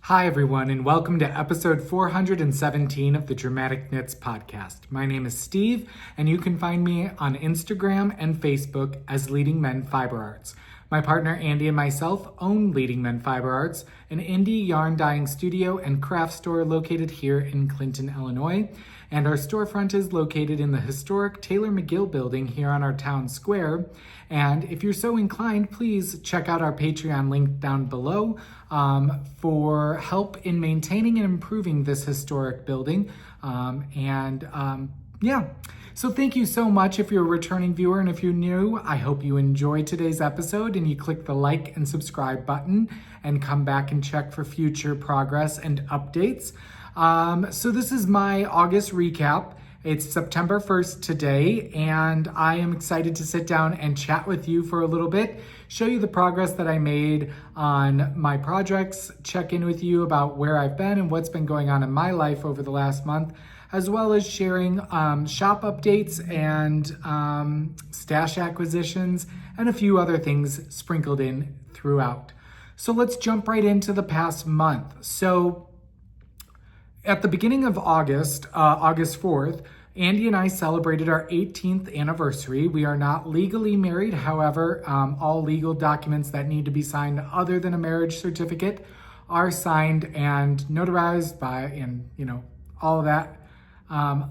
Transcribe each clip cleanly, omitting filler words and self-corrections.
Hi, everyone, and welcome to episode 417 of the Dramatic Knits podcast. My name is Steve, and you can find me on Instagram and Facebook as Leading Men Fiber Arts. My partner Andy and myself own Leading Men Fiber Arts, an indie yarn dyeing studio and craft store located here in Clinton, Illinois. And our storefront is located in the historic Taylor McGill building here on our town square. And if you're so inclined, please check out our Patreon link down below for help in maintaining and improving this historic building. So thank you so much if you're a returning viewer, and if you're new, I hope you enjoyed today's episode and you click the like and subscribe button and come back and check for future progress and updates. So this is my August recap. It's September 1st today, and I am excited to sit down and chat with you for a little bit, show you the progress that I made on my projects, check in with you about where I've been and what's been going on in my life over the last month, as well as sharing shop updates and stash acquisitions and a few other things sprinkled in throughout. So let's jump right into the past month. So at the beginning of August, August 4th, Andy and I celebrated our 18th anniversary. We are not legally married. However, all legal documents that need to be signed other than a marriage certificate are signed and notarized by, and all of that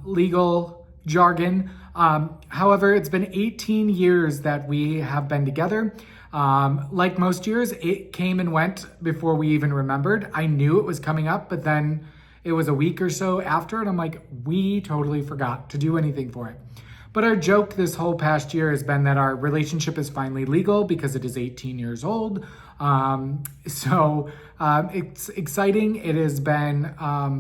legal jargon. However, it's been 18 years that we have been together. Like most years, it came and went before we even remembered. I knew it was coming up, but then it was a week or so after, and I'm like, we totally forgot to do anything for it. But our joke this whole past year has been that our relationship is finally legal because it is 18 years old. It's exciting. It has been a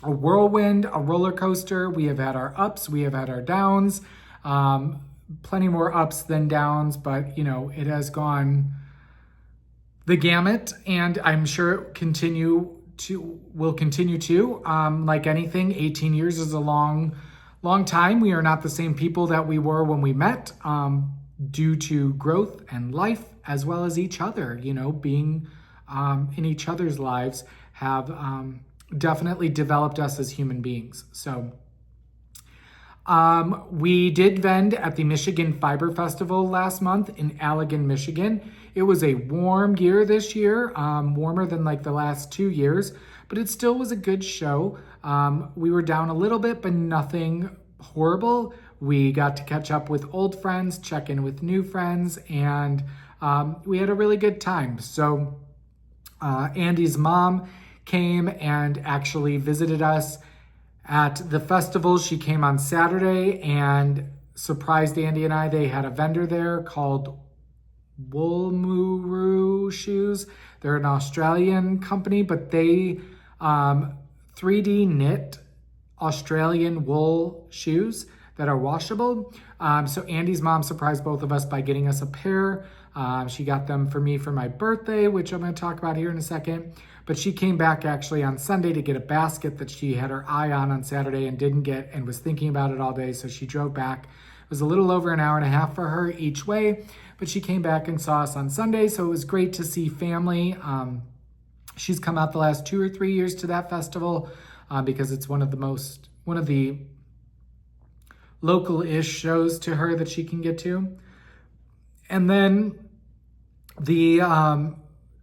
whirlwind, a roller coaster. We have had our ups, we have had our downs, plenty more ups than downs, but it has gone the gamut, and I'm sure it will continue to. Like anything, 18 years is a long time. We are not the same people that we were when we met, due to growth and life, as well as each other. Being in each other's lives have definitely developed us as human beings. So we did vend at the Michigan Fiber Festival last month in Allegan, Michigan. It was a warm year this year, warmer than like the last 2 years, but it still was a good show. We were down a little bit, but nothing horrible. We got to catch up with old friends, check in with new friends, and we had a really good time. So Andy's mom came and actually visited us at the festival. She came on Saturday and surprised Andy and I. They had a vendor there called Woolmuru Shoes. They're an Australian company, but they 3D knit Australian wool shoes that are washable. So Andy's mom surprised both of us by getting us a pair. She got them for me for my birthday, which I'm going to talk about here in a second. But she came back actually on Sunday to get a basket that she had her eye on Saturday and didn't get, and was thinking about it all day. So she drove back. It was a little over an hour and a half for her each way, but she came back and saw us on Sunday. So it was great to see family. She's come out the last 2 or 3 years to that festival because it's one of the local-ish shows to her that she can get to. And then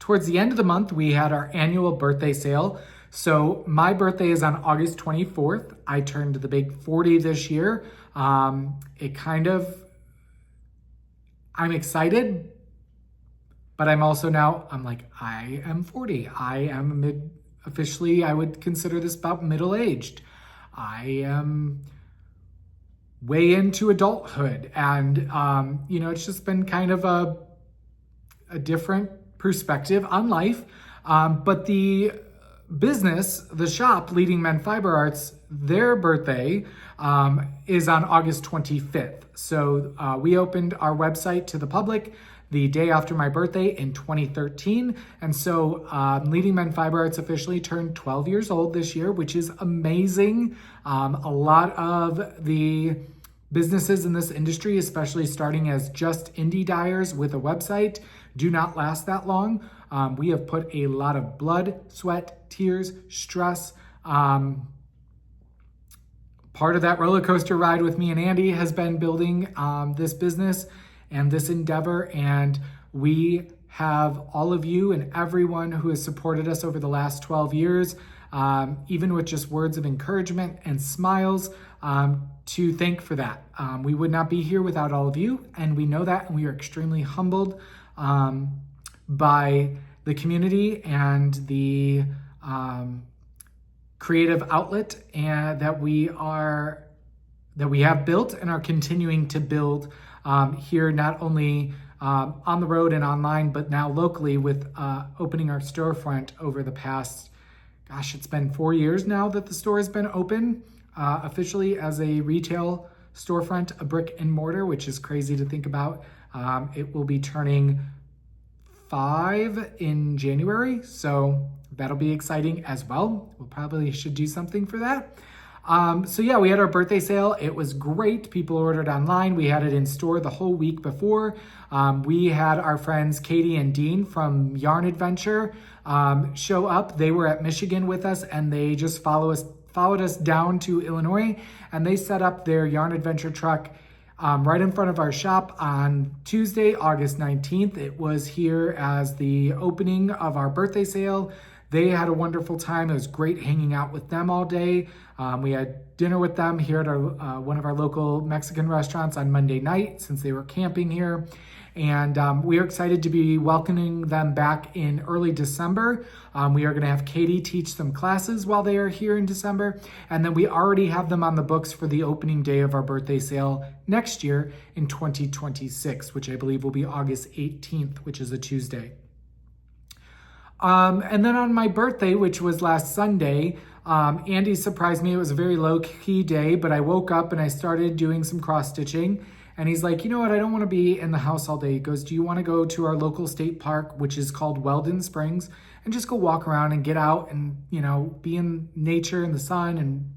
towards the end of the month, we had our annual birthday sale. So my birthday is on August 24th. I turned the big 40 this year. I'm excited, but I'm also I'm like, I am 40. I am officially, I would consider this about middle-aged. I am way into adulthood. And, it's just been kind of a different perspective on life. But the business, the shop, Leading Men Fiber Arts, their birthday is on August 25th. So we opened our website to the public the day after my birthday in 2013. And so Leading Men Fiber Arts officially turned 12 years old this year, which is amazing. A lot of the businesses in this industry, especially starting as just indie dyers with a website, do not last that long. We have put a lot of blood, sweat, tears, stress. Part of that roller coaster ride with me and Andy has been building this business and this endeavor. And we have all of you and everyone who has supported us over the last 12 years, even with just words of encouragement and smiles, to thank for that. We would not be here without all of you, and we know that, and we are extremely humbled by the community and the creative outlet that we have built and are continuing to build here, not only on the road and online, but now locally with opening our storefront over the past, it's been 4 years now that the store has been open officially as a retail storefront, a brick and mortar, which is crazy to think about. It will be turning 5 in January, so that'll be exciting as well. We'll probably should do something for that. So yeah, we had our birthday sale. It was great. People ordered online. We had it in store the whole week before. We had our friends Katie and Dean from Yarn Adventure show up. They were at Michigan with us, and they just followed us down to Illinois, and they set up their Yarn Adventure truck right in front of our shop on Tuesday, August 19th. It was here as the opening of our birthday sale. They had a wonderful time. It was great hanging out with them all day. We had dinner with them here at our, one of our local Mexican restaurants on Monday night, since they were camping here. And we are excited to be welcoming them back in early December. We are going to have Katie teach some classes while they are here in December. And then we already have them on the books for the opening day of our birthday sale next year in 2026, which I believe will be August 18th, which is a Tuesday. And then on my birthday, which was last Sunday, Andy surprised me. It was a very low-key day, but I woke up and I started doing some cross-stitching. And he's like, you know what, I don't want to be in the house all day. He goes, do you want to go to our local state park, which is called Weldon Springs, and just go walk around and get out and, be in nature and the sun and,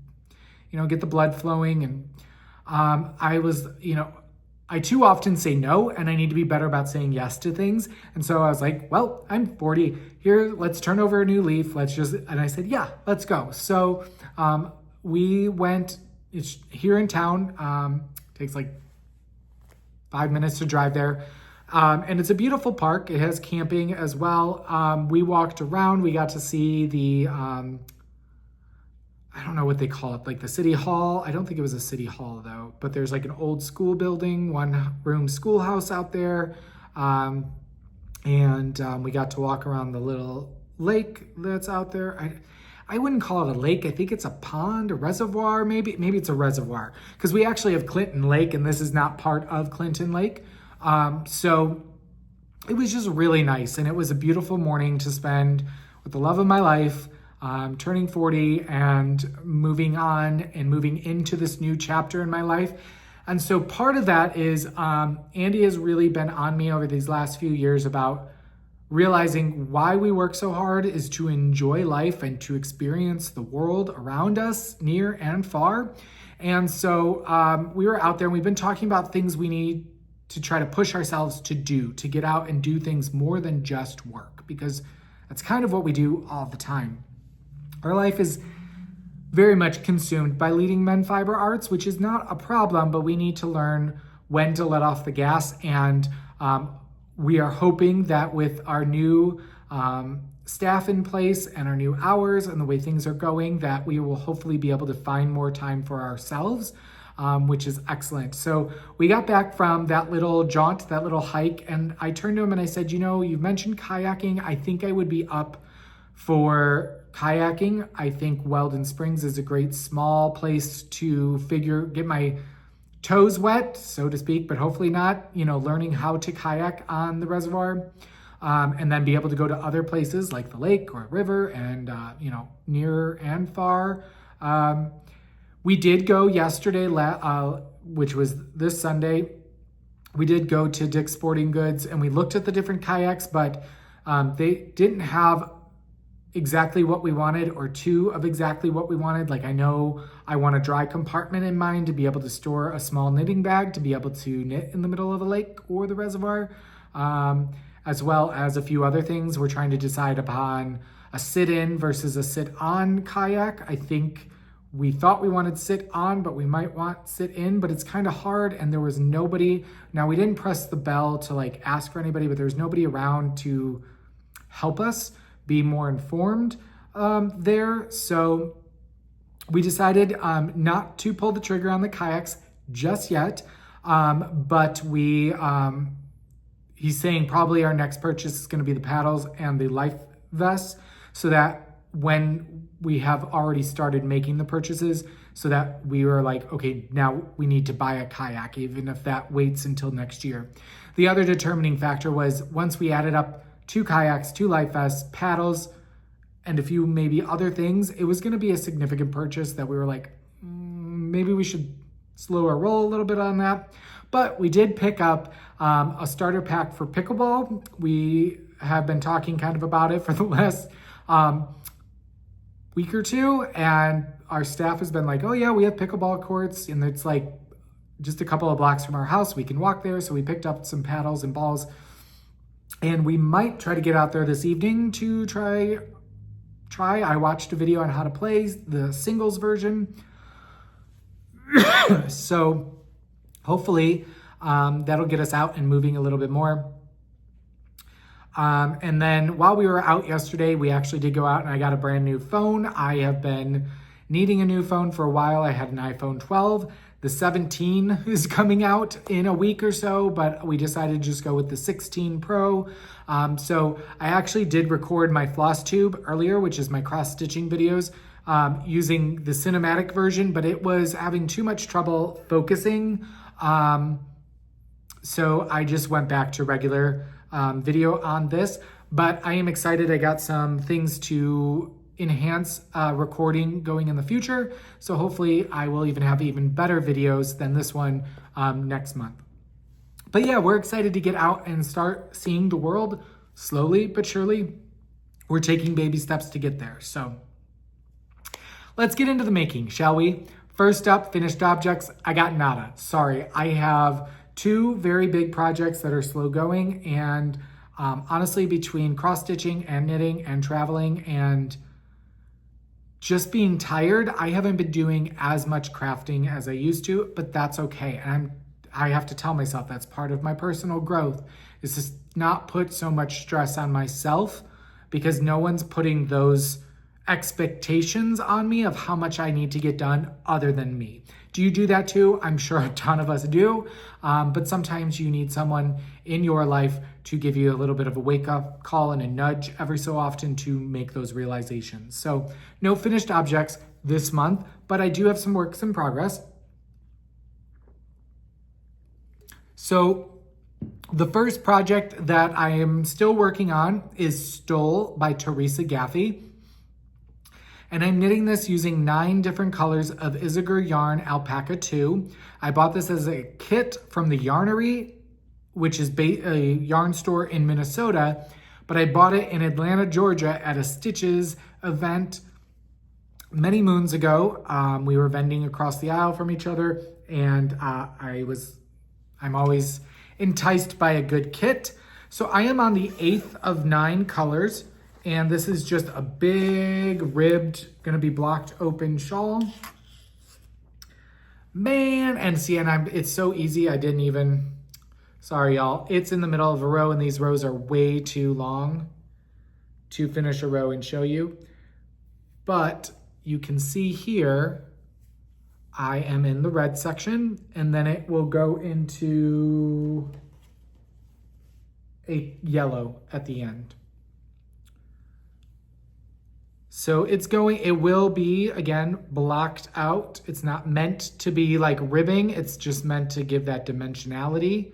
get the blood flowing. And I was, I too often say no, and I need to be better about saying yes to things. And so I was like, well, I'm 40 here. Let's turn over a new leaf. And I said, yeah, let's go. So we went, it's here in town. Takes like 5 minutes to drive there. And it's a beautiful park. It has camping as well. We walked around. We got to see the, I don't know what they call it, like the city hall. I don't think it was a city hall though, but there's like an old school building, 1-room schoolhouse out there. And we got to walk around the little lake that's out there. I wouldn't call it a lake. I think it's a pond, a reservoir, maybe it's a reservoir, because we actually have Clinton Lake, and this is not part of Clinton Lake. So it was just really nice, and it was a beautiful morning to spend with the love of my life, turning 40 and moving on and moving into this new chapter in my life. And so part of that is Andy has really been on me over these last few years about realizing why we work so hard is to enjoy life and to experience the world around us, near and far. And so we were out there and we've been talking about things we need to try to push ourselves to do, to get out and do things more than just work, because that's kind of what we do all the time. Our life is very much consumed by leading men fiber arts, which is not a problem, but we need to learn when to let off the gas. And we are hoping that with our new staff in place and our new hours and the way things are going, that we will hopefully be able to find more time for ourselves, which is excellent. So we got back from that little jaunt, that little hike, and I turned to him and I said, you've mentioned kayaking. I think I would be up for kayaking. I think Weldon Springs is a great small place to get my toes wet, so to speak, but hopefully not, learning how to kayak on the reservoir, and then be able to go to other places like the lake or a river and, near and far. We did go yesterday, which was this Sunday. We did go to Dick's Sporting Goods and we looked at the different kayaks, but they didn't have exactly what we wanted, or two of exactly what we wanted. Like, I know I want a dry compartment in mind to be able to store a small knitting bag to be able to knit in the middle of the lake or the reservoir. And as well as a few other things. We're trying to decide upon a sit-in versus a sit-on kayak. I think we thought we wanted sit-on, but we might want sit-in, but it's kind of hard, and there was nobody. Now, we didn't press the bell to like ask for anybody, but there was nobody around to help us be more informed there. So we decided not to pull the trigger on the kayaks just yet, but he's saying probably our next purchase is going to be the paddles and the life vests, so that when we have already started making the purchases, so that we were like, okay, now we need to buy a kayak, even if that waits until next year. The other determining factor was once we added up 2 kayaks, 2 life vests, paddles, and a few maybe other things, it was going to be a significant purchase that we were like, maybe we should slow our roll a little bit on that. But we did pick up a starter pack for pickleball. We have been talking kind of about it for the last week or two, and our staff has been like, oh yeah, we have pickleball courts, and it's like just a couple of blocks from our house. We can walk there. So we picked up some paddles and balls, and we might try to get out there this evening to try. I watched a video on how to play the singles version. So hopefully that'll get us out and moving a little bit more. And then while we were out yesterday, we actually did go out and I got a brand new phone. I have been needing a new phone for a while. I had an iPhone 12. The 17 is coming out in a week or so, but we decided to just go with the 16 Pro. So I actually did record my floss tube earlier, which is my cross-stitching videos, using the cinematic version, but it was having too much trouble focusing. So I just went back to regular video on this, but I am excited. I got some things to enhance recording going in the future. So hopefully I will even have even better videos than this one next month. But yeah, we're excited to get out and start seeing the world slowly but surely. We're taking baby steps to get there. So let's get into the making, shall we? First up, finished objects. I got nada. Sorry, I have 2 very big projects that are slow going, and honestly, between cross-stitching and knitting and traveling and just being tired, I haven't been doing as much crafting as I used to, but that's okay. And I have to tell myself that's part of my personal growth, is to not put so much stress on myself, because no one's putting those expectations on me of how much I need to get done other than me. Do you do that too? I'm sure a ton of us do, but sometimes you need someone in your life to give you a little bit of a wake-up call and a nudge every so often to make those realizations. So no finished objects this month, but I do have some works in progress. So the first project that I am still working on is Stole by Theresa Gaffey. And I'm knitting this using 9 different colors of Isager yarn Alpaca 2. I bought this as a kit from the Yarnery, which is a yarn store in Minnesota, but I bought it in Atlanta, Georgia at a Stitches event many moons ago. We were vending across the aisle from each other, and I'm always enticed by a good kit. So I am on the 8th of 9 colors. And this is just a big ribbed, gonna be blocked open shawl. Man, and see, and it's so easy, I didn't even, sorry y'all. It's in the middle of a row, and these rows are way too long to finish a row and show you. But you can see here, I am in the red section, and then it will go into a yellow at the end. So it will be, again, blocked out. It's not meant to be like ribbing. It's just meant to give that dimensionality.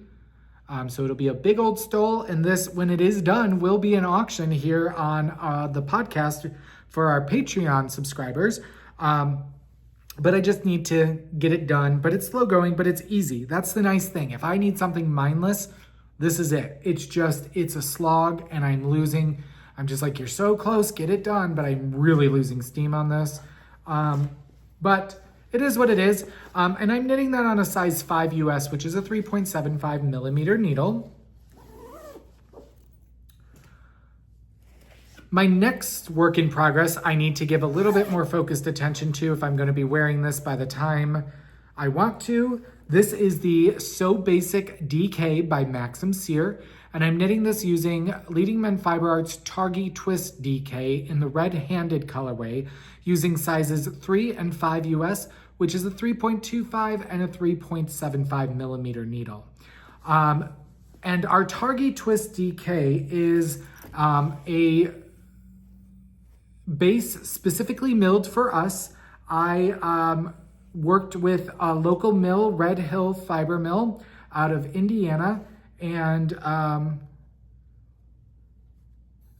So it'll be a big old stole. And this, when it is done, will be an auction here on the podcast for our Patreon subscribers. But I just need to get it done. But it's slow going, but it's easy. That's the nice thing. If I need something mindless, this is it. It's a slog, and I'm just like, you're so close, get it done, but I'm really losing steam on this. But it is what it is. And I'm knitting that on a size 5 US, which is a 3.75 millimeter needle. My next work in progress, I need to give a little bit more focused attention to if I'm going to be wearing this by the time I want to. This is the So Basic DK by Maxim Sear, and I'm knitting this using Leading Men Fiber Arts Targhee Twist DK in the red-handed colorway using sizes 3 and 5 US, which is a 3.25 and a 3.75 millimeter needle. And our Targhee Twist DK is a base specifically milled for us. I worked with a local mill, Red Hill Fiber Mill out of Indiana, and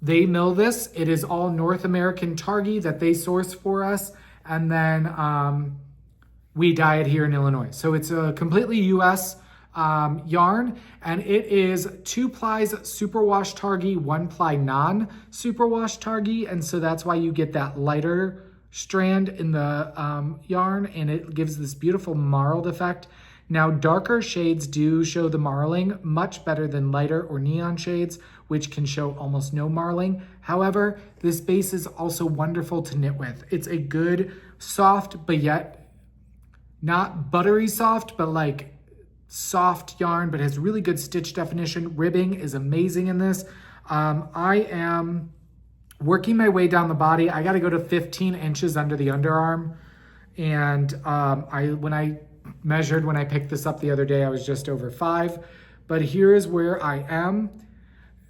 they mill this. It is all North American Targhee that they source for us, and then we dye it here in Illinois. So it's a completely US yarn, and it is 2 plies Superwash Targhee, 1 ply non-Superwash Targhee, and so that's why you get that lighter strand in the yarn, and it gives this beautiful marled effect. Now, darker shades do show the marling much better than lighter or neon shades, which can show almost no marling. However, this base is also wonderful to knit with. It's a good, soft, but yet not buttery soft, but like soft yarn, but has really good stitch definition. Ribbing is amazing in this. I am working my way down the body. I got to go to 15 inches under the underarm. And when I measured, when I picked this up the other day, I was just over 5. But here is where I am.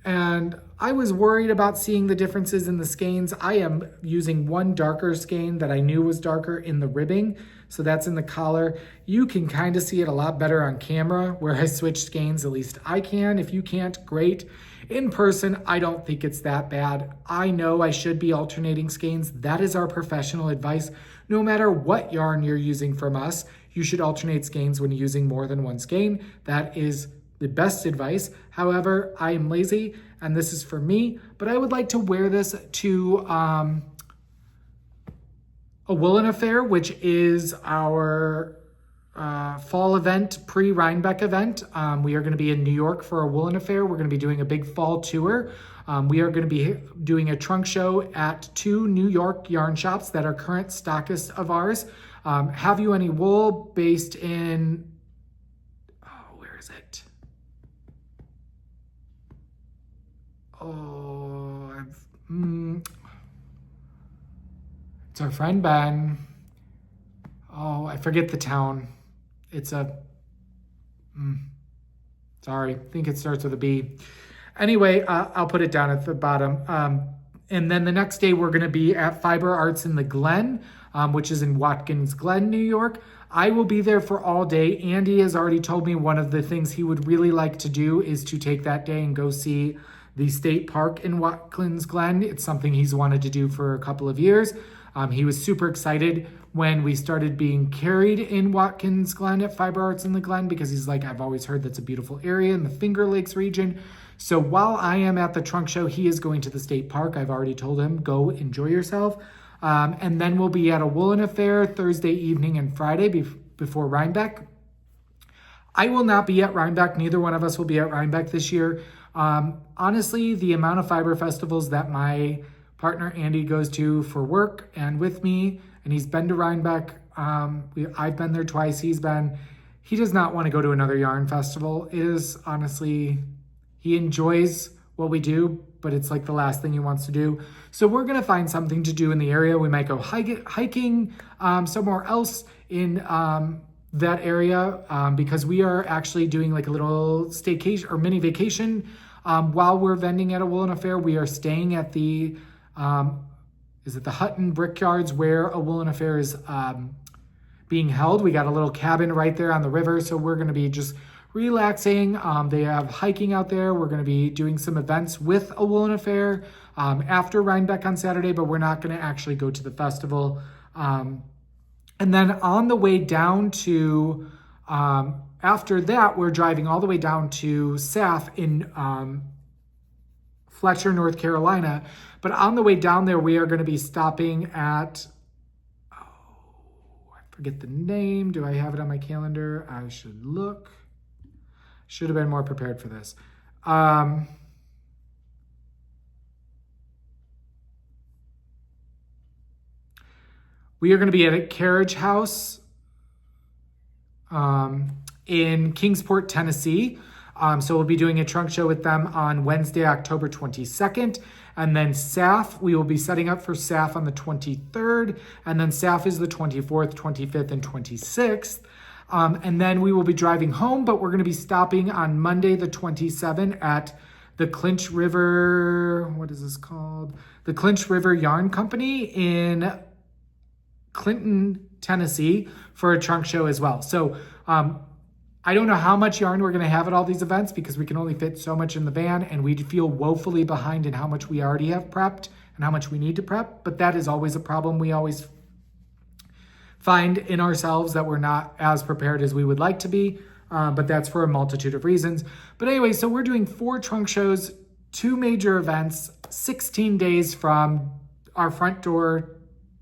And I was worried about seeing the differences in the skeins. I am using one darker skein that I knew was darker in the ribbing. So that's in the collar. You can kind of see it a lot better on camera where I switched skeins, at least I can. If you can't, great. In person, I don't think it's that bad. I know I should be alternating skeins. That is our professional advice. No matter what yarn you're using from us, you should alternate skeins when using more than one skein. That is the best advice. However, I am lazy and this is for me, but I would like to wear this to a Woolen Affair, which is our fall event, pre-Rhinebeck event. We are going to be in New York for a Woolen Affair. We're going to be doing a big fall tour. We are going to be doing a trunk show at 2 New York yarn shops that are current stockists of ours. Have You Any Wool, based in, where is it? It's our friend Ben. I forget the town. It's sorry, I think it starts with a B. Anyway, I'll put it down at the bottom. And then the next day we're gonna be at Fiber Arts in the Glen, which is in Watkins Glen, New York. I will be there for all day. Andy has already told me one of the things he would really like to do is to take that day and go see the state park in Watkins Glen. It's something he's wanted to do for a couple of years. He was super excited when we started being carried in Watkins Glen at Fiber Arts in the Glen, because he's like, I've always heard that's a beautiful area in the Finger Lakes region. So while I am at the trunk show, he is going to the state park. I've already told him, go enjoy yourself. And then we'll be at a Woolen Affair Thursday evening and Friday before Rhinebeck. I will not be at Rhinebeck. Neither one of us will be at Rhinebeck this year. Honestly, the amount of fiber festivals that my partner Andy goes to for work and with me, and he's been to Rhinebeck. I've been there twice. He does not want to go to another yarn festival. It is honestly, he enjoys what we do, but it's like the last thing he wants to do. So we're going to find something to do in the area. We might go hiking somewhere else in that area because we are actually doing like a little staycation or mini vacation while we're vending at a Woolen Affair. We are staying at the is it the Hutton Brickyards where a Woolen Affair is being held. We got a little cabin right there on the river, so we're going to be just relaxing. They have hiking out there. We're going to be doing some events with a Woolen Affair after Rhinebeck on Saturday, but we're not going to actually go to the festival. And then on the way down to, after that, we're driving all the way down to SAF in Fletcher, North Carolina. But on the way down there, we are going to be stopping at, I forget the name. Do I have it on my calendar? I should look. Should have been more prepared for this. We are going to be at a Carriage House in Kingsport, Tennessee. So we'll be doing a trunk show with them on Wednesday, October 22nd. And then SAF, we will be setting up for SAF on the 23rd. And then SAF is the 24th, 25th, and 26th. And then we will be driving home, but we're going to be stopping on Monday, the 27th at the Clinch River, what is this called? The Clinch River Yarn Company in Clinton, Tennessee for a trunk show as well. So I don't know how much yarn we're going to have at all these events because we can only fit so much in the van, and we feel woefully behind in how much we already have prepped and how much we need to prep. But that is always a problem. We always find in ourselves that we're not as prepared as we would like to be, but that's for a multitude of reasons. But anyway, so we're doing 4 trunk shows, 2 major events, 16 days from our front door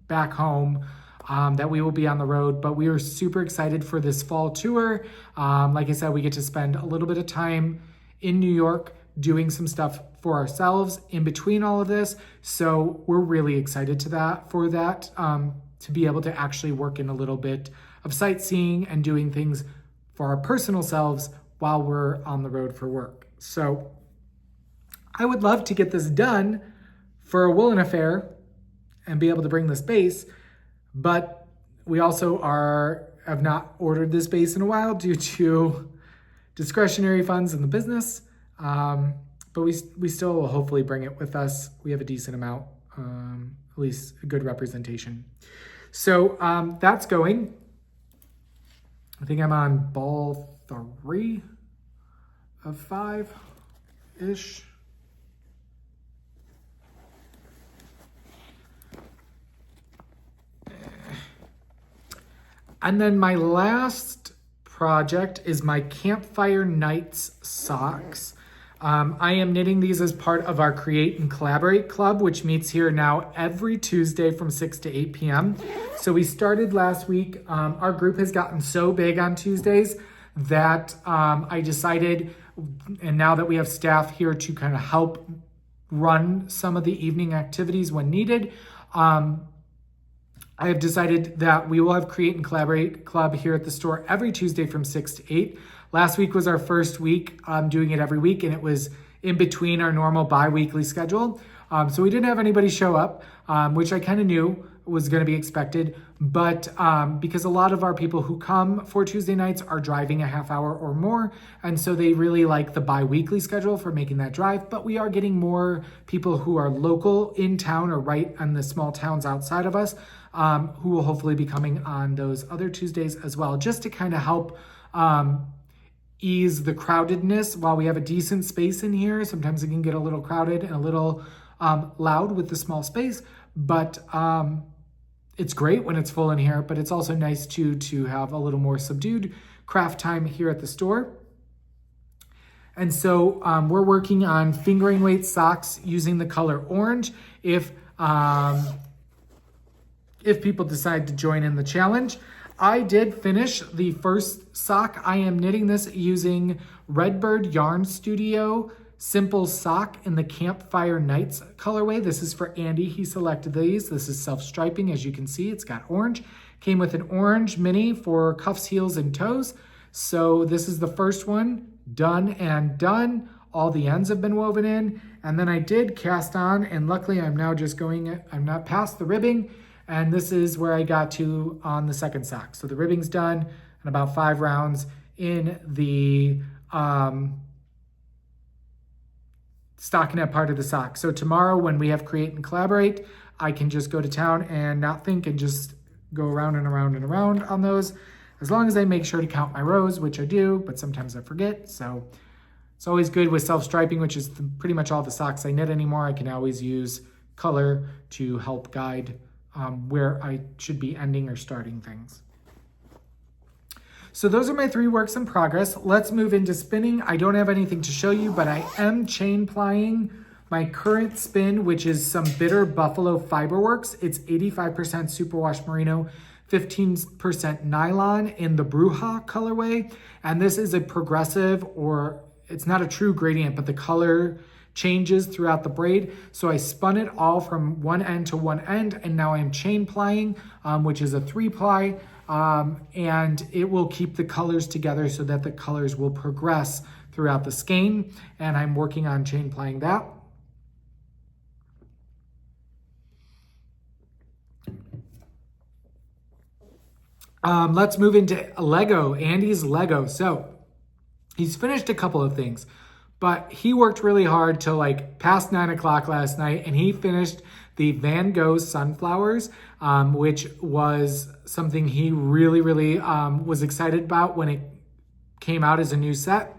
back home. That we will be on the road, but we are super excited for this fall tour. Like I said, we get to spend a little bit of time in New York doing some stuff for ourselves in between all of this. So we're really excited for that, to be able to actually work in a little bit of sightseeing and doing things for our personal selves while we're on the road for work. So I would love to get this done for a woolen affair and be able to bring this base. But we also have not ordered this base in a while due to discretionary funds in the business. But we still will hopefully bring it with us. We have a decent amount, at least a good representation. So that's going. I think I'm on ball 3 of 5-ish. And then my last project is my Campfire Nights socks. I am knitting these as part of our Create and Collaborate Club, which meets here now every Tuesday from 6 to 8 p.m. So we started last week. Our group has gotten so big on Tuesdays that I decided, and now that we have staff here to kind of help run some of the evening activities when needed, I have decided that we will have Create and Collaborate Club here at the store every Tuesday from 6 to 8. Last week was our first week doing it every week, and it was in between our normal bi-weekly schedule. So we didn't have anybody show up, which I kind of knew was going to be expected. But because a lot of our people who come for Tuesday nights are driving a half hour or more, and so they really like the bi-weekly schedule for making that drive. But we are getting more people who are local in town or right in the small towns outside of us, who will hopefully be coming on those other Tuesdays as well, just to kind of help ease the crowdedness. While we have a decent space in here, sometimes it can get a little crowded and a little loud with the small space, but it's great when it's full in here, but it's also nice to have a little more subdued craft time here at the store. And so we're working on fingering weight socks using the color orange. If people decide to join in the challenge. I did finish the first sock. I am knitting this using Redbird Yarn Studio Simple Sock in the Campfire Nights colorway. This is for Andy. He selected these. This is self-striping. As you can see, it's got orange. Came with an orange mini for cuffs, heels, and toes. So this is the first one, done and done. All the ends have been woven in. And then I did cast on, and luckily I'm now just I'm not past the ribbing. And this is where I got to on the second sock. So the ribbing's done and about 5 rounds in the stockinette part of the sock. So tomorrow when we have Create and Collaborate, I can just go to town and not think and just go around and around and around on those. As long as I make sure to count my rows, which I do, but sometimes I forget. So it's always good with self-striping, which is pretty much all the socks I knit anymore. I can always use color to help guide where I should be ending or starting things. So those are my 3 works in progress. Let's move into spinning. I don't have anything to show you, but I am chain plying my current spin, which is some Bitter Buffalo Fiberworks. It's 85% Superwash Merino, 15% Nylon in the Bruja colorway. And this is a progressive, or it's not a true gradient, but the color changes throughout the braid. So I spun it all from one end to one end, and now I'm chain plying, which is a 3-ply, and it will keep the colors together so that the colors will progress throughout the skein, and I'm working on chain plying that. Let's move into Lego, Andy's Lego. So he's finished a couple of things, but he worked really hard till like past 9 o'clock last night, and he finished the Van Gogh sunflowers, which was something he really was excited about when it came out as a new set.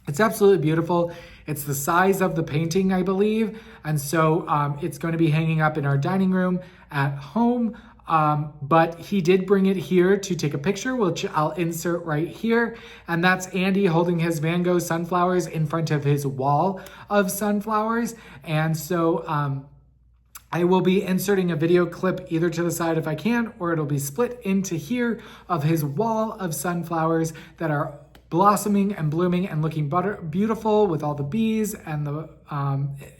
It's absolutely beautiful. It's the size of the painting, I believe, and so it's going to be hanging up in our dining room at home. But he did bring it here to take a picture, which I'll insert right here. And that's Andy holding his Van Gogh sunflowers in front of his wall of sunflowers. And so I will be inserting a video clip either to the side if I can, or it'll be split into here of his wall of sunflowers that are blossoming and blooming and looking beautiful with all the bees and the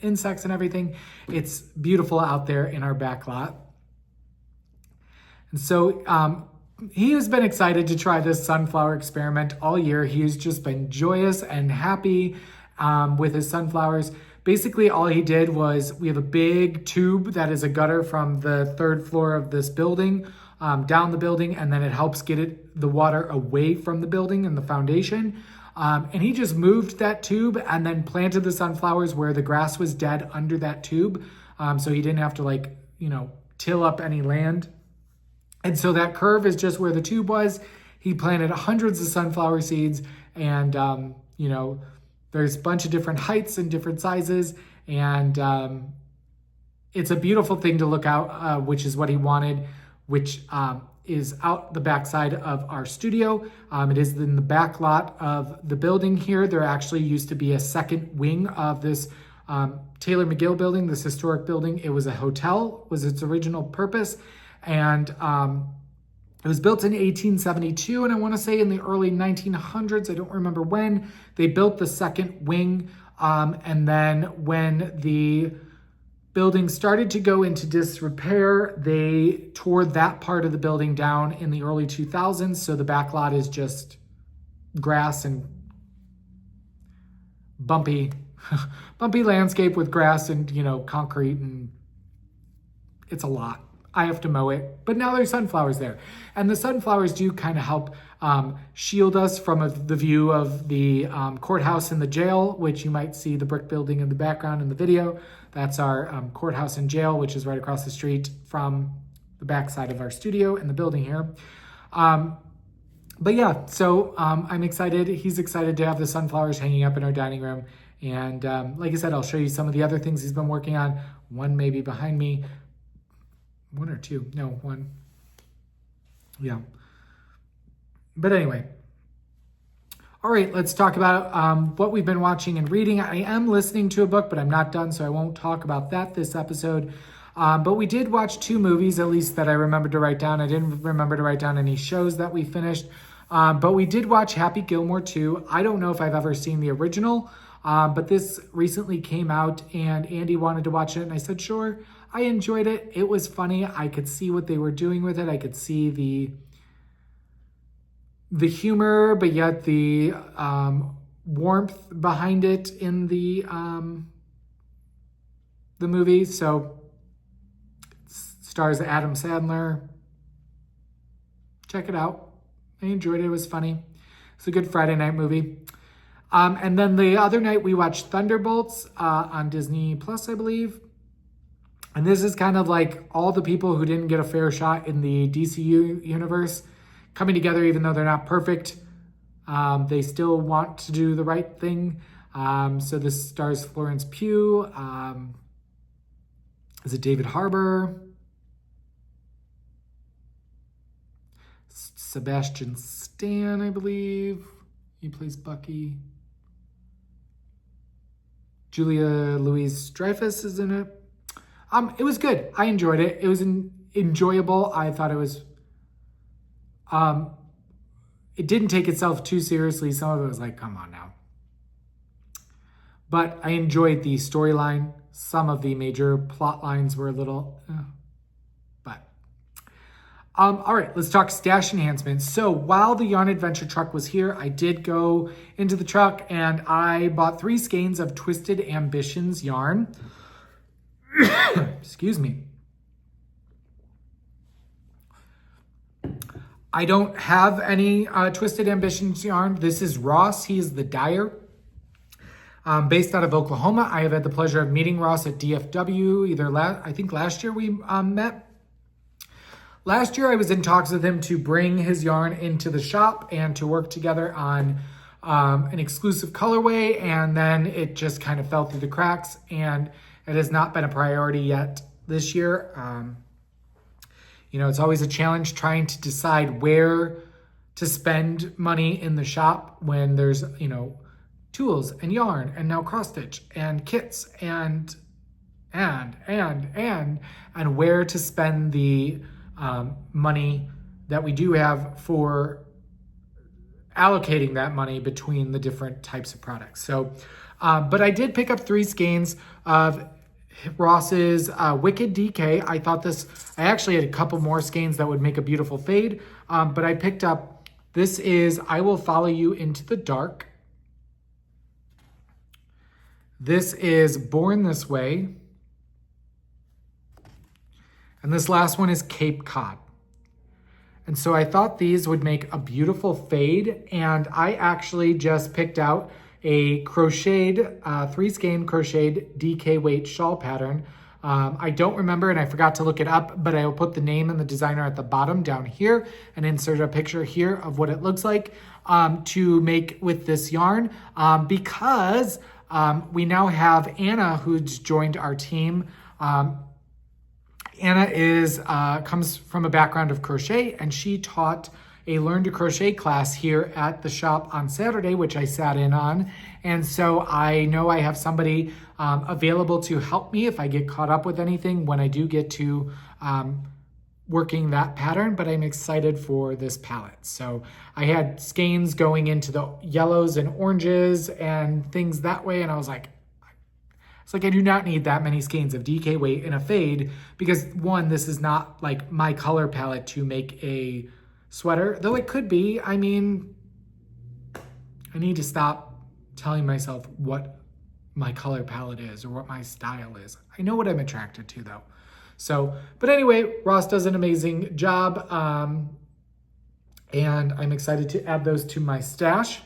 insects and everything. It's beautiful out there in our back lot. So he has been excited to try this sunflower experiment all year. He has just been joyous and happy with his sunflowers. Basically, all he did was, we have a big tube that is a gutter from the 3rd floor of this building down the building, and then it helps get the water away from the building and the foundation. And he just moved that tube and then planted the sunflowers where the grass was dead under that tube. So he didn't have to till up any land. And so that curve is just where the tube was. He planted hundreds of sunflower seeds, and, there's a bunch of different heights and different sizes. And it's a beautiful thing to look out, which is what he wanted, which is out the backside of our studio. It is in the back lot of the building here. There actually used to be a second wing of this Taylor McGill building, this historic building. It was a hotel, was its original purpose. And it was built in 1872, and I want to say in the early 1900s. I don't remember when they built the second wing. And then when the building started to go into disrepair, they tore that part of the building down in the early 2000s. So the back lot is just grass and bumpy landscape with grass and, concrete, and it's a lot. I have to mow it, but now there's sunflowers there. And the sunflowers do kind of help shield us from the view of the courthouse and the jail, which you might see the brick building in the background in the video. That's our courthouse and jail, which is right across the street from the backside of our studio and the building here. But yeah, so I'm excited. He's excited to have the sunflowers hanging up in our dining room. And like I said, I'll show you some of the other things he's been working on. One maybe behind me. One or two. No, one. Yeah. But anyway. All right, let's talk about what we've been watching and reading. I am listening to a book, but I'm not done, so I won't talk about that this episode. But we did watch 2 movies, at least that I remembered to write down. I didn't remember to write down any shows that we finished. But we did watch Happy Gilmore 2. I don't know if I've ever seen the original, but this recently came out, and Andy wanted to watch it, and I said, sure. I enjoyed it. It was funny. I could see what they were doing with it. I could see the humor, but yet the warmth behind it in the movie. So it stars Adam Sandler. Check it out. I enjoyed it. It was funny. It's a good Friday night movie. And then the other night we watched Thunderbolts on Disney Plus, I believe. And this is kind of like all the people who didn't get a fair shot in the DCU universe coming together, even though they're not perfect. They still want to do the right thing. So this stars Florence Pugh. Is it David Harbour? Sebastian Stan, I believe. He plays Bucky. Julia Louis-Dreyfus is in it. It was good. I enjoyed it. It was enjoyable. I thought it was... it didn't take itself too seriously. Some of it was like, come on now. but I enjoyed the storyline. Some of the major plot lines were a little, but. All right, let's talk stash enhancement. So while the Yarn Adventure truck was here, I did go into the truck and I bought 3 skeins of Twisted Ambitions yarn. Excuse me. I don't have any Twisted Ambitions yarn. This is Ross. He is the dyer. Based out of Oklahoma. I have had the pleasure of meeting Ross at DFW I think last year we met. Last year I was in talks with him to bring his yarn into the shop and to work together on an exclusive colorway, and then it just kind of fell through the cracks, and it has not been a priority yet this year. You know, it's always a challenge trying to decide where to spend money in the shop when there's, you know, tools and yarn and now cross stitch and kits and where to spend the money that we do have for allocating that money between the different types of products. So, but I did pick up 3 skeins of Ross's Wicked DK. I actually had a couple more skeins that would make a beautiful fade, but I picked up, this is I Will Follow You Into the Dark. This is Born This Way. And this last one is Cape Cod. And so I thought these would make a beautiful fade. And I actually just picked out a crocheted, 3 skein crocheted DK weight shawl pattern. I don't remember, and I forgot to look it up, but I will put the name and the designer at the bottom down here and insert a picture here of what it looks like to make with this yarn, because we now have Anna, who's joined our team. Anna comes from a background of crochet, and she taught a Learn to Crochet class here at the shop on Saturday, which I sat in on. And so I know I have somebody available to help me if I get caught up with anything when I do get to working that pattern, but I'm excited for this palette. So I had skeins going into the yellows and oranges and things that way, and I was like, I do not need that many skeins of DK weight in a fade, because one, this is not like my color palette to make a sweater, though it could be. I mean, I need to stop telling myself what my color palette is or what my style is. I know what I'm attracted to though. So, but anyway, Ross does an amazing job, and I'm excited to add those to my stash.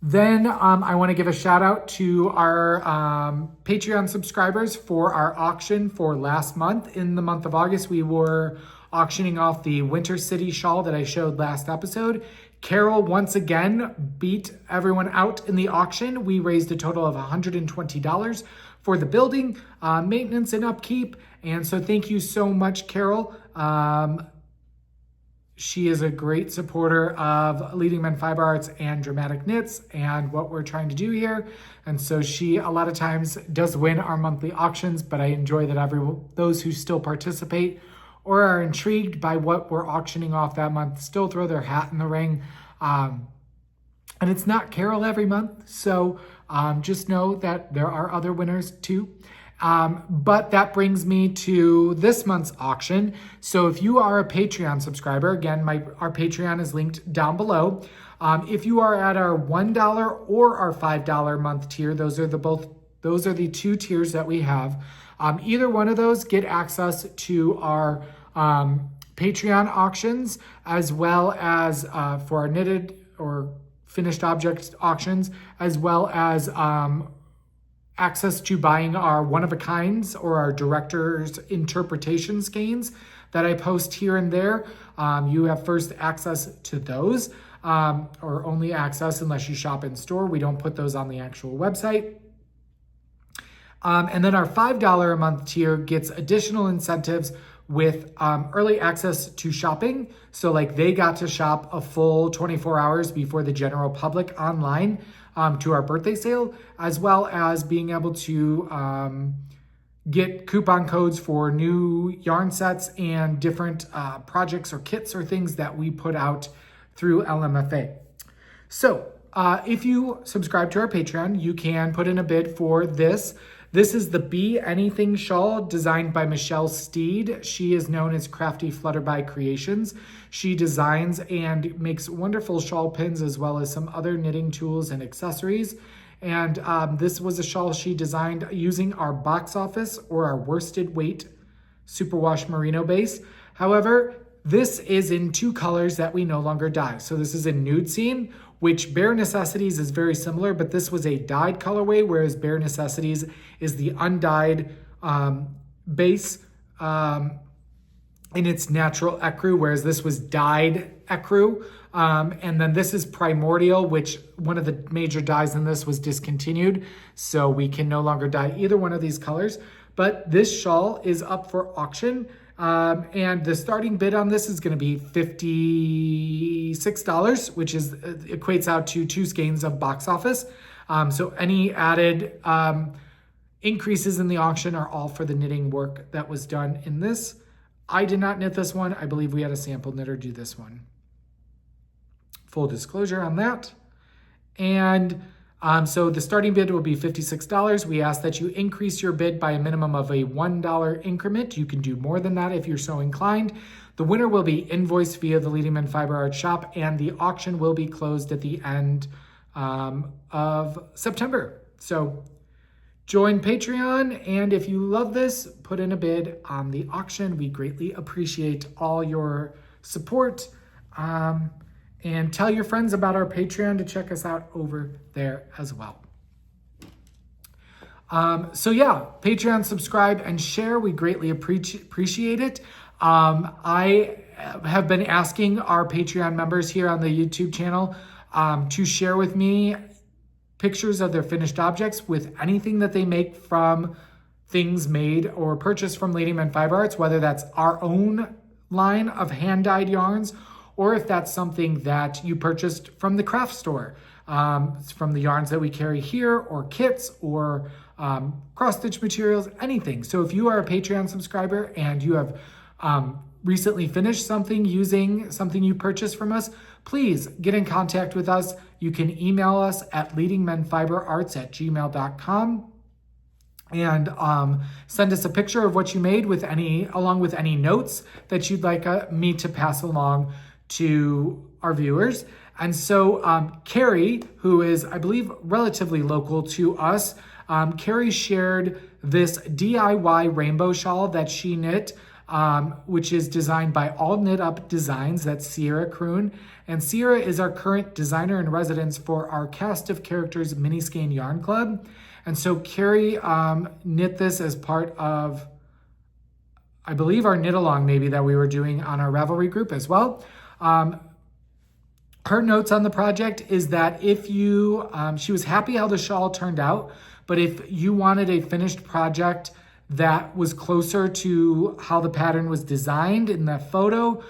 Then I want to give a shout out to our Patreon subscribers for our auction for last month. In the month of August, we were auctioning off the Winter City shawl that I showed last episode. Carol once again beat everyone out in the auction. We raised a total of $120 for the building, maintenance and upkeep. And so thank you so much, Carol. She is a great supporter of Leading Men Fiber Arts and Dramatic Knits and what we're trying to do here. And so she a lot of times does win our monthly auctions, but I enjoy that those who still participate or are intrigued by what we're auctioning off that month still throw their hat in the ring. And it's not Carol every month, so just know that there are other winners too. But that brings me to this month's auction. So if you are a Patreon subscriber, again, our Patreon is linked down below. If you are at our $1 or our $5 month tier, those are the 2 tiers that we have. Either one of those get access to our Patreon auctions, as well as for our knitted or finished object auctions, as well as access to buying our one-of-a-kinds or our director's interpretation skeins that I post here and there. You have first access to those, or only access unless you shop in store. We don't put those on the actual website. And then our $5 a month tier gets additional incentives with early access to shopping. So like they got to shop a full 24 hours before the general public online to our birthday sale, as well as being able to get coupon codes for new yarn sets and different projects or kits or things that we put out through LMFA. So if you subscribe to our Patreon, you can put in a bid for this. This is the Be Anything shawl designed by Michelle Steed. She is known as Crafty Flutterby Creations. She designs and makes wonderful shawl pins as well as some other knitting tools and accessories. And this was a shawl she designed using our box office or our worsted weight Superwash Merino base. However, this is in 2 colors that we no longer dye. So this is a nude scene, which Bare Necessities is very similar, but this was a dyed colorway, whereas Bare Necessities is the undyed base in its natural ecru, whereas this was dyed ecru. And then this is Primordial, which one of the major dyes in this was discontinued. So we can no longer dye either one of these colors. But this shawl is up for auction. And the starting bid on this is going to be $56, which equates out to 2 skeins of box office. So any added increases in the auction are all for the knitting work that was done in this. I did not knit this one. I believe we had a sample knitter do this one. Full disclosure on that. And so the starting bid will be $56. We ask that you increase your bid by a minimum of a $1 increment. You can do more than that if you're so inclined. The winner will be invoiced via the Leading Men Fiber Art shop, and the auction will be closed at the end of September. So join Patreon, and if you love this, put in a bid on the auction. We greatly appreciate all your support. And tell your friends about our Patreon to check us out over there as well. So yeah, Patreon, subscribe, and share. We greatly appreciate it. I have been asking our Patreon members here on the YouTube channel to share with me pictures of their finished objects with anything that they make from things made or purchased from Leading Men Fiber Arts, whether that's our own line of hand-dyed yarns or if that's something that you purchased from the craft store, from the yarns that we carry here, or kits, or cross-stitch materials, anything. So if you are a Patreon subscriber and you have recently finished something using something you purchased from us, please get in contact with us. You can email us at leadingmenfiberarts@gmail.com and send us a picture of what you made along with any notes that you'd like me to pass along to our viewers. And so Carrie, who is, I believe, relatively local to us, Carrie shared this DIY rainbow shawl that she knit, which is designed by All Knit Up Designs. That's Sierra Kroon. And Sierra is our current designer in residence for our Cast of Characters mini skein yarn club. And so Carrie knit this as part of, I believe, our knit along maybe that we were doing on our Ravelry group as well. Her notes on the project is that if you, she was happy how the shawl turned out, but if you wanted a finished project that was closer to how the pattern was designed in that photo,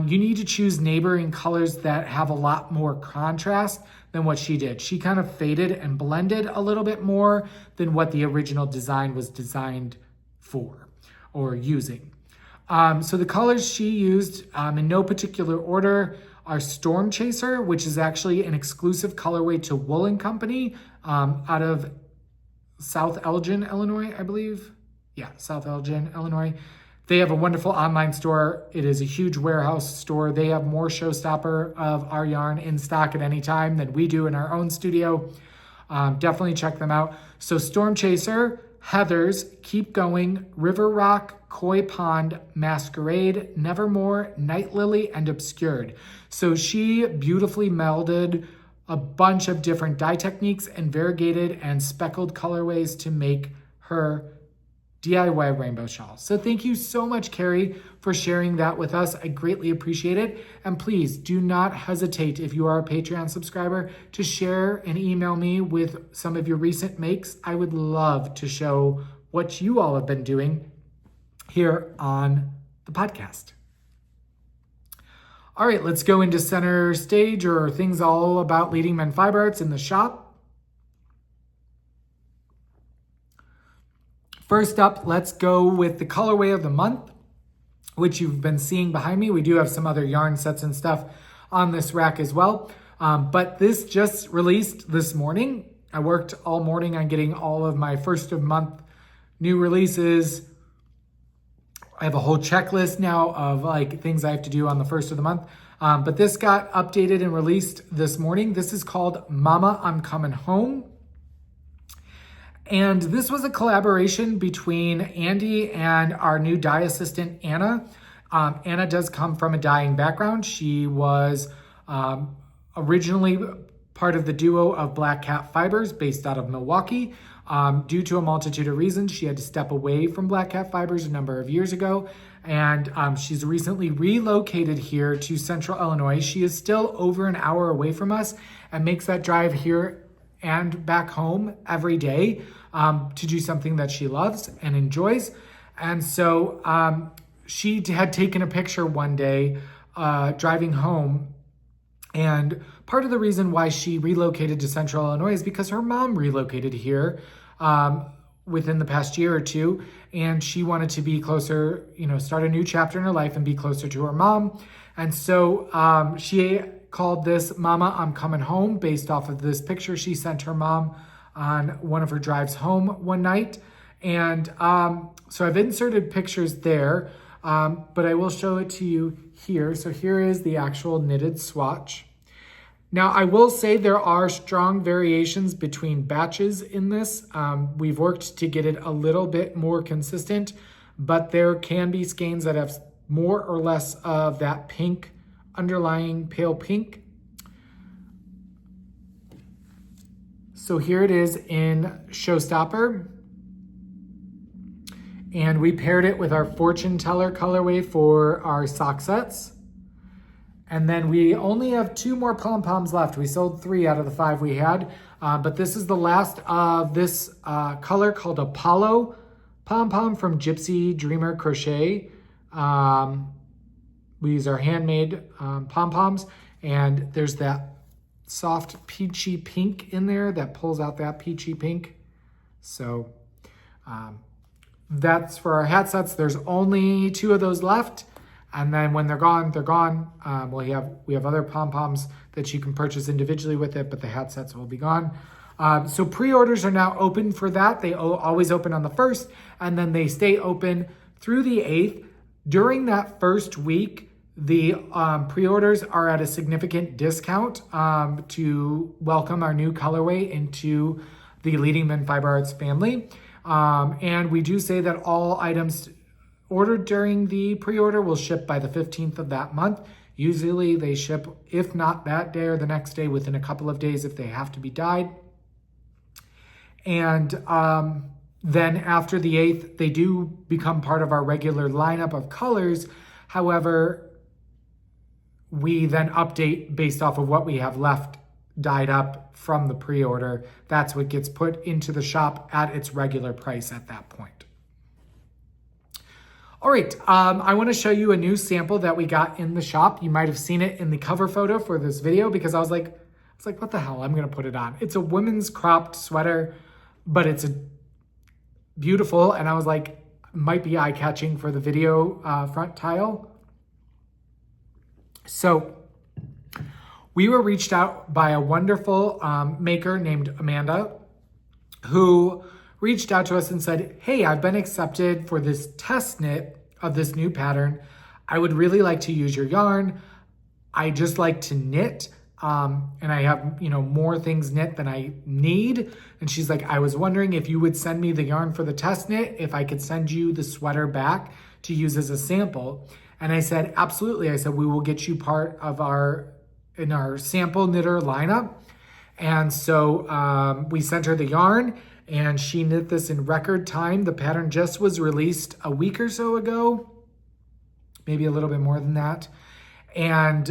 you need to choose neighboring colors that have a lot more contrast than what she did. She kind of faded and blended a little bit more than what the original design was designed for or using. So the colors she used in no particular order are Storm Chaser, which is actually an exclusive colorway to Woolen Company out of South Elgin, Illinois, I believe. Yeah, South Elgin, Illinois. They have a wonderful online store. It is a huge warehouse store. They have more showstopper of our yarn in stock at any time than we do in our own studio. Definitely check them out. So Storm Chaser, Heathers, Keep Going, River Rock, Koi Pond, Masquerade, Nevermore, Night Lily, and Obscured. So she beautifully melded a bunch of different dye techniques and variegated and speckled colorways to make her DIY rainbow shawl. So thank you so much, Carrie, for sharing that with us. I greatly appreciate it. And please do not hesitate, if you are a Patreon subscriber, to share and email me with some of your recent makes. I would love to show what you all have been doing here on the podcast. All right, let's go into center stage, or things all about Leading Men Fiber Arts in the shop. First up, let's go with the colorway of the month, which you've been seeing behind me. We do have some other yarn sets and stuff on this rack as well. But this just released this morning. I worked all morning on getting all of my first of month new releases. I have a whole checklist now of like things I have to do on the first of the month. But this got updated and released this morning. This is called Mama, I'm Coming Home. And this was a collaboration between Andy and our new dye assistant, Anna. Anna does come from a dyeing background. She was originally part of the duo of Black Cat Fibers based out of Milwaukee. Due to a multitude of reasons, she had to step away from Black Cat Fibers a number of years ago. And she's recently relocated here to Central Illinois. She is still over an hour away from us and makes that drive here and back home every day to do something that she loves and enjoys. And so she had taken a picture one day driving home. And part of the reason why she relocated to Central Illinois is because her mom relocated here within the past year or two. And she wanted to be closer, start a new chapter in her life and be closer to her mom. And so she called this Mama, I'm Coming Home, based off of this picture she sent her mom on one of her drives home one night. And so I've inserted pictures there, but I will show it to you here. So here is the actual knitted swatch. Now, I will say there are strong variations between batches in this. We've worked to get it a little bit more consistent, but there can be skeins that have more or less of that pink, underlying pale pink. So here it is in Showstopper. And we paired it with our Fortune Teller colorway for our sock sets. And then we only have 2 more pom-poms left. We sold 3 out of the 5 we had. But this is the last of this color called Apollo pom-pom from Gypsy Dreamer Crochet. We use our handmade pom-poms. And there's that soft peachy pink in there that pulls out that peachy pink. So that's for our hat sets. There's only 2 of those left. And then when they're gone, they're gone. We have other pom-poms that you can purchase individually with it, but the hat sets will be gone. So pre-orders are now open for that. They always open on the 1st, and then they stay open through the 8th. During that first week, the pre-orders are at a significant discount to welcome our new colorway into the Leading Men Fiber Arts family. And we do say that all items ordered during the pre-order will ship by the 15th of that month. Usually they ship, if not that day or the next day, within a couple of days if they have to be dyed. And then after the 8th, they do become part of our regular lineup of colors. However, we then update based off of what we have left dyed up from the pre-order. That's what gets put into the shop at its regular price at that point. All right, I want to show you a new sample that we got in the shop. You might have seen it in the cover photo for this video because I was like, what the hell? I'm going to put it on. It's a women's cropped sweater, but it's beautiful. And I was like, might be eye-catching for the video front tile. So we were reached out by a wonderful maker named Amanda who reached out to us and said, hey, I've been accepted for this test knit of this new pattern. I would really like to use your yarn. I just like to knit. And I have, more things knit than I need. And she's like, I was wondering if you would send me the yarn for the test knit, if I could send you the sweater back to use as a sample. And I said, absolutely. I said, we will get you part of our sample knitter lineup. And so we sent her the yarn and she knit this in record time. The pattern just was released a week or so ago, maybe a little bit more than that. And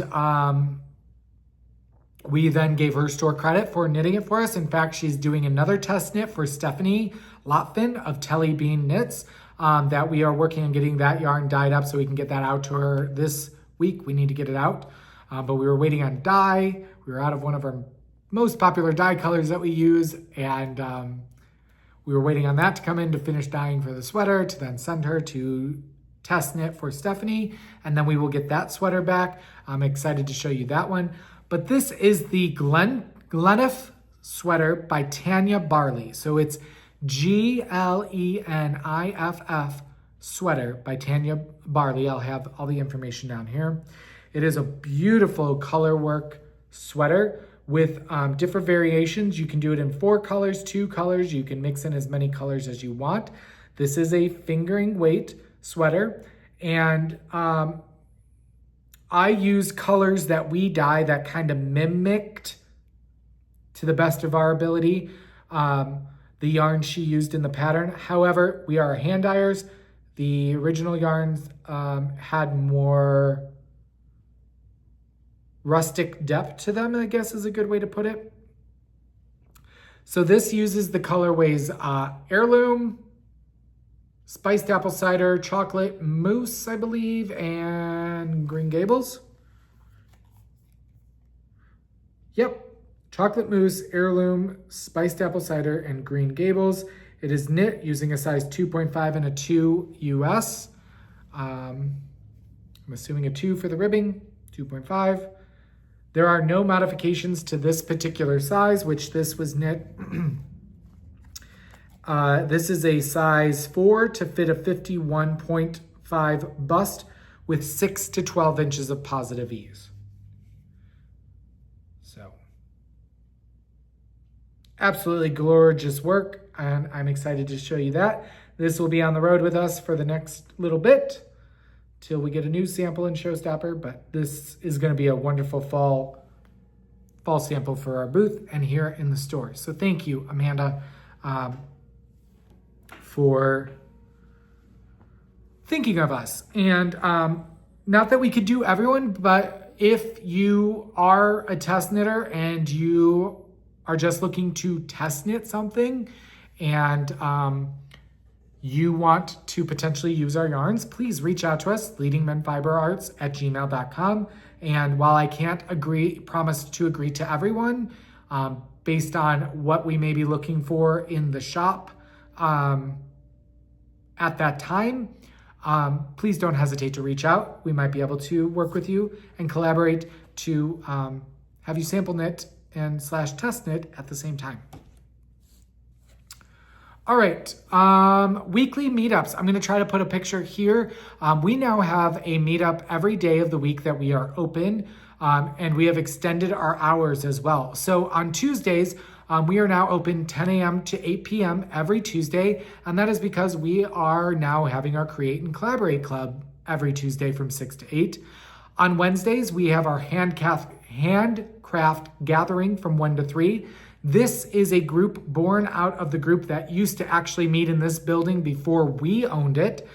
we then gave her store credit for knitting it for us. In fact, she's doing another test knit for Stephanie Lotfin of Telly Bean Knits that we are working on getting that yarn dyed up so we can get that out to her this week. We need to get it out. But we were waiting on dye. We were out of one of our most popular dye colors that we use. And we were waiting on that to come in to finish dyeing for the sweater, to then send her to test knit for Stephanie. And then we will get that sweater back. I'm excited to show you that one. But this is the Gleniff sweater by Tanya Barley. So it's Gleniff sweater by Tanya Barley. I'll have all the information down here. It is a beautiful color work sweater with different variations. You can do it in 4 colors, 2 colors. You can mix in as many colors as you want. This is a fingering weight sweater, and I use colors that we dye that kind of mimicked, to the best of our ability, the yarn she used in the pattern. However, we are hand dyers. The original yarns had more rustic depth to them, I guess is a good way to put it. So this uses the colorways Heirloom, Spiced Apple Cider, Chocolate Mousse, I believe, and Green Gables. Yep, Chocolate Mousse, Heirloom, Spiced Apple Cider, and Green Gables. It is knit using a size 2.5 and a 2 US. I'm assuming a 2 for the ribbing, 2.5. There are no modifications to this particular size, which this was knit. This is a size 4 to fit a 51.5 bust with 6 to 12 inches of positive ease. So, absolutely gorgeous work, and I'm excited to show you that. This will be on the road with us for the next little bit till we get a new sample in Showstopper, but this is going to be a wonderful fall sample for our booth and here in the store. So thank you, Amanda, for thinking of us. And not that we could do everyone, but if you are a test knitter and you are just looking to test knit something and you want to potentially use our yarns, please reach out to us, leadingmenfiberarts@gmail.com. And while I can't promise to agree to everyone, based on what we may be looking for in the shop at that time, please don't hesitate to reach out. We might be able to work with you and collaborate to have you sample knit and / test knit at the same time. All right, weekly meetups. I'm gonna try to put a picture here. We now have a meetup every day of the week that we are open, and we have extended our hours as well. So on Tuesdays, we are now open 10 a.m. to 8 p.m. every Tuesday, and that is because we are now having our Create and Collaborate Club every Tuesday from 6 to 8. On Wednesdays, we have our handcraft gathering from 1 to 3. This is a group born out of the group that used to actually meet in this building before we owned it.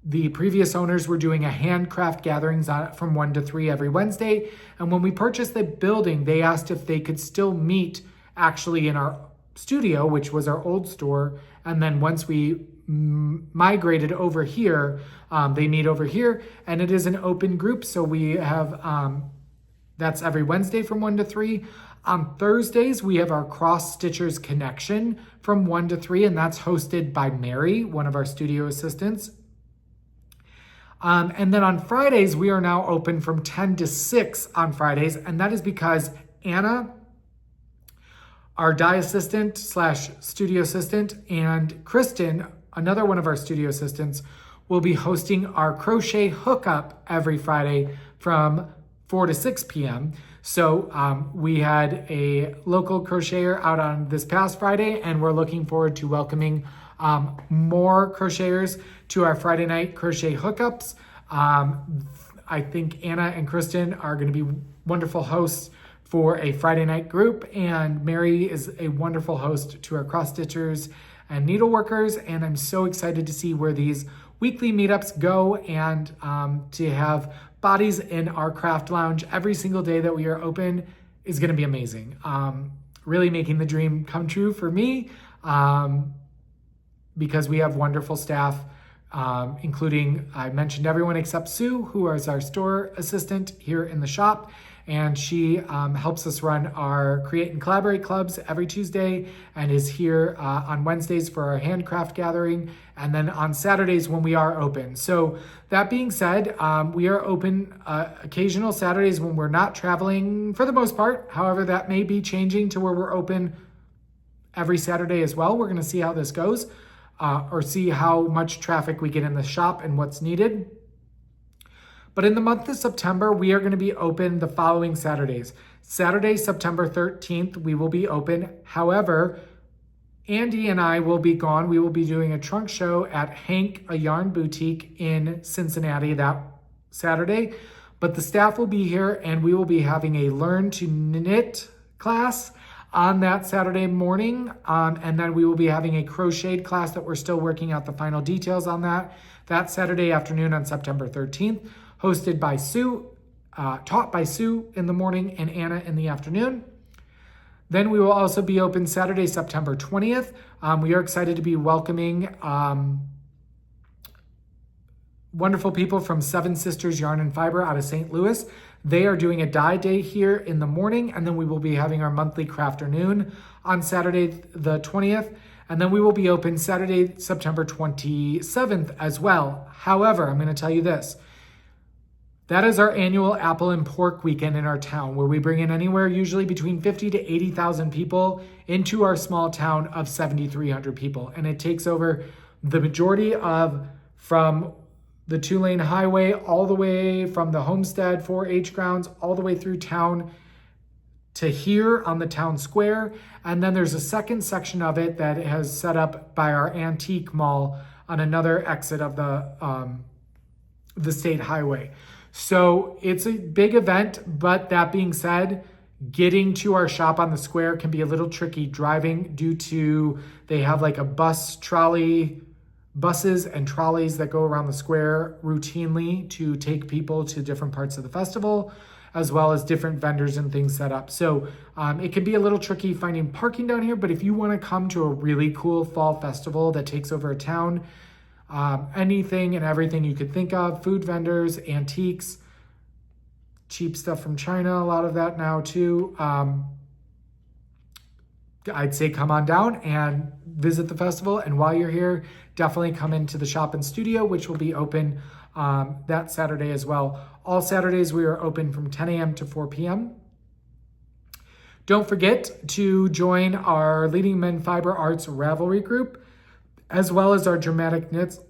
The previous owners were doing a handcraft gatherings from 1 to 3 every Wednesday. And when we purchased the building, they asked if they could still meet actually in our studio, which was our old store. And then once we migrated over here, they meet over here, and it is an open group. So we have, that's every Wednesday from 1 to 3. On Thursdays, we have our Cross Stitchers Connection from 1 to 3, and that's hosted by Mary, one of our studio assistants. And then on Fridays, we are now open from 10 to 6 on Fridays, and that is because Anna, our dye assistant / studio assistant, and Kristen, another one of our studio assistants, will be hosting our crochet hookup every Friday from 4 to 6 p.m. So we had a local crocheter out on this past Friday, and we're looking forward to welcoming more crocheters to our Friday night crochet hookups. I think Anna and Kristen are going to be wonderful hosts for a Friday night group, and Mary is a wonderful host to our cross stitchers and needleworkers, and I'm so excited to see where these weekly meetups go, and to have bodies in our craft lounge every single day that we are open is going to be amazing. Really making the dream come true for me, because we have wonderful staff, including, I mentioned everyone except Sue, who is our store assistant here in the shop. and she helps us run our Create and Collaborate clubs every Tuesday and is here on Wednesdays for our handcraft gathering, and then on Saturdays when we are open. So that being said, we are open occasional Saturdays when we're not traveling for the most part. However, that may be changing to where we're open every Saturday as well. We're going to see how this goes, or see how much traffic we get in the shop and what's needed. But in the month of September, we are going to be open the following Saturdays. Saturday, September 13th, we will be open. However, Andy and I will be gone. We will be doing a trunk show at Hank, a yarn boutique in Cincinnati that Saturday. But the staff will be here, and we will be having a learn to knit class on that Saturday morning. And then we will be having a crocheted class that we're still working out the final details on that Saturday afternoon on September 13th, hosted by Sue, taught by Sue in the morning and Anna in the afternoon. Then we will also be open Saturday, September 20th. We are excited to be welcoming wonderful people from Seven Sisters Yarn and Fiber out of St. Louis. They are doing a dye day here in the morning, and then we will be having our monthly crafternoon on Saturday the 20th. And then we will be open Saturday, September 27th as well. However, I'm going to tell you this. That is our annual apple and pork weekend in our town, where we bring in anywhere usually between 50 to 80,000 people into our small town of 7,300 people. And it takes over the majority of, from the 2-lane highway all the way from the Homestead 4-H grounds all the way through town to here on the town square. And then there's a second section of it that has set up by our antique mall on another exit of the state highway. So it's a big event, but that being said, getting to our shop on the square can be a little tricky driving due to they have like a buses and trolleys that go around the square routinely to take people to different parts of the festival, as well as different vendors and things set up. So it can be a little tricky finding parking down here, but if you want to come to a really cool fall festival that takes over a town, anything and everything you could think of, food vendors, antiques, cheap stuff from China, a lot of that now too. I'd say come on down and visit the festival. And while you're here, definitely come into the shop and studio, which will be open that Saturday as well. All Saturdays we are open from 10 a.m. to 4 p.m. Don't forget to join our Leading Men Fiber Arts Ravelry group, as well as our Dramatic Knits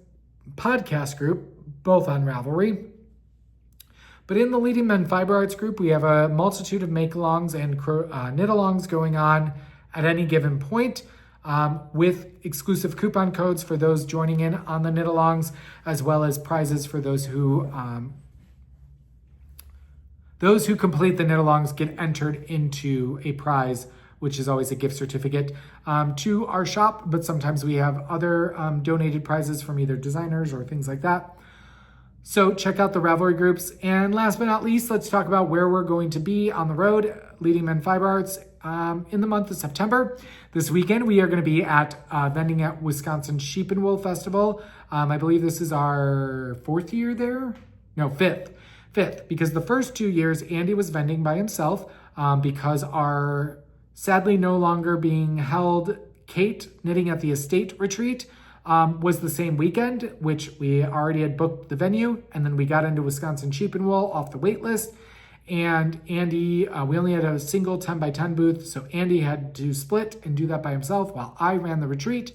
podcast group, both on Ravelry. But in the Leading Men Fiber Arts group, we have a multitude of make-alongs and knit-alongs going on at any given point, with exclusive coupon codes for those joining in on the knit-alongs, as well as prizes for those who complete the knit-alongs get entered into a prize, which is always a gift certificate to our shop, but sometimes we have other donated prizes from either designers or things like that. So check out the Ravelry groups. And last but not least, let's talk about where we're going to be on the road, Leading Men Fiber Arts, in the month of September. This weekend, we are going to be at vending at Wisconsin Sheep and Wool Festival. I believe this is our fourth year there. No, fifth, because the first 2 years, Andy was vending by himself because our sadly no longer being held Kate Knitting at the Estate retreat was the same weekend, which we already had booked the venue, and then we got into Wisconsin Sheep and Wool off the wait list. And Andy, we only had a single 10 by 10 booth, so Andy had to split and do that by himself while I ran the retreat,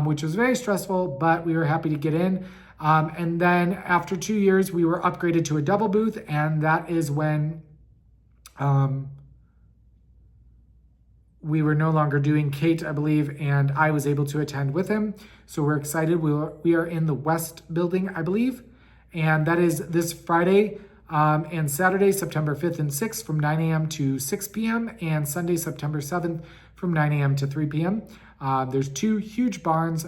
which was very stressful, but we were happy to get in. And then after 2 years, we were upgraded to a double booth, and that is when we were no longer doing Kate, I believe, and I was able to attend with him. So we're excited. We are in the West building, I believe, and that is this Friday and Saturday, September 5th and 6th from 9 a.m. to 6 p.m. and Sunday, September 7th from 9 a.m. to 3 p.m. There's 2 huge barns,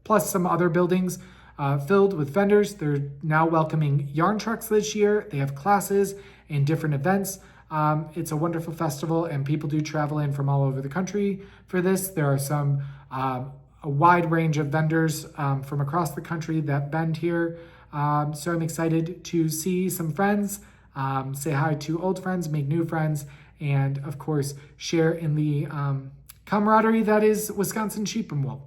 plus some other buildings filled with vendors. They're now welcoming yarn trucks this year. They have classes and different events. It's a wonderful festival, and people do travel in from all over the country for this. There are some a wide range of vendors from across the country that vend here. So I'm excited to see some friends say hi to old friends, make new friends, and of course, share in the camaraderie that is Wisconsin sheep and wool.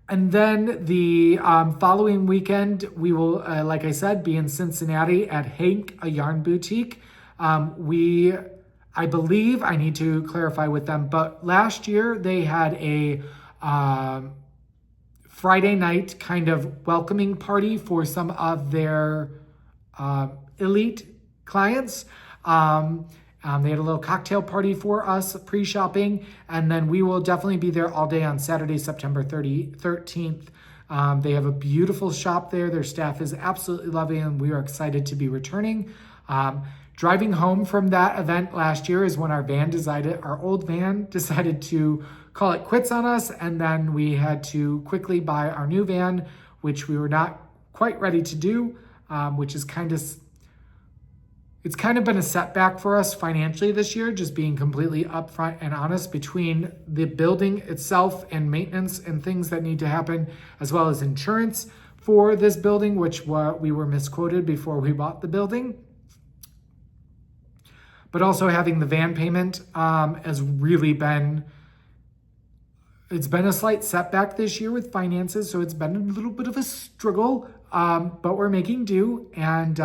And then the following weekend, we will, like I said, be in Cincinnati at Hank, a yarn boutique. I believe, I need to clarify with them, but last year they had a Friday night kind of welcoming party for some of their elite clients. They had a little cocktail party for us pre-shopping, and then we will definitely be there all day on Saturday, September 13th. They have a beautiful shop there. Their staff is absolutely lovely, and we are excited to be returning. Driving home from that event last year is when our old van decided to call it quits on us, and then we had to quickly buy our new van, which we were not quite ready to do, which is it's kind of been a setback for us financially this year, just being completely upfront and honest, between the building itself and maintenance and things that need to happen, as well as insurance for this building, which we were misquoted before we bought the building. But also having the van payment has really been, it's been a slight setback this year with finances, so it's been a little bit of a struggle, but we're making do, and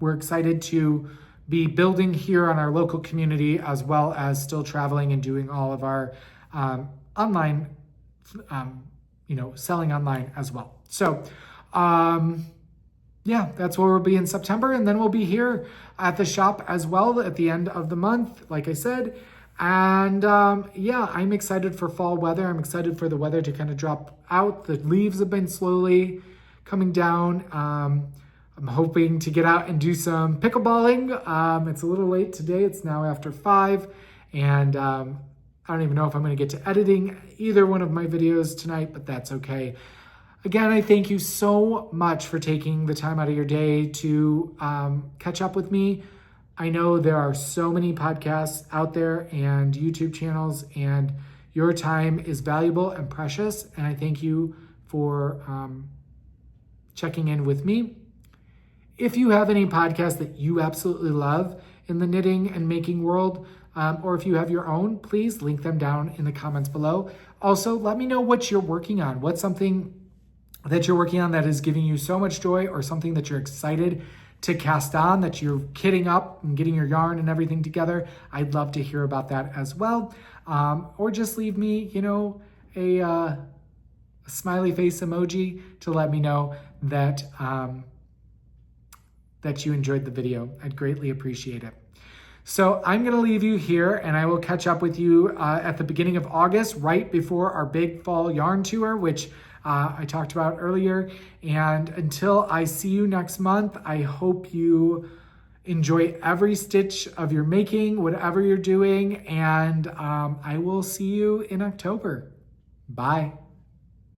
we're excited to be building here on our local community, as well as still traveling and doing all of our online, selling online as well. So, yeah, that's where we'll be in September, and then we'll be here at the shop as well at the end of the month, like I said. And yeah, I'm excited for fall weather. I'm excited for the weather to kind of drop out. The leaves have been slowly coming down. I'm hoping to get out and do some pickleballing. It's a little late today. It's now after 5, and I don't even know if I'm going to get to editing either one of my videos tonight, but that's okay. Again, I thank you so much for taking the time out of your day to catch up with me. I know there are so many podcasts out there and YouTube channels, and your time is valuable and precious, and I thank you for checking in with me. If you have any podcasts that you absolutely love in the knitting and making world, or if you have your own, please link them down in the comments below. Also, let me know what you're working on. What's something that you're working on that is giving you so much joy, or something that you're excited to cast on, that you're kitting up and getting your yarn and everything together. I'd love to hear about that as well. Or just leave me, a smiley face emoji to let me know that that you enjoyed the video. I'd greatly appreciate it. So I'm gonna leave you here, and I will catch up with you at the beginning of August, right before our big fall yarn tour, which I talked about earlier. And until I see you next month, I hope you enjoy every stitch of your making, whatever you're doing, and I will see you in October. Bye.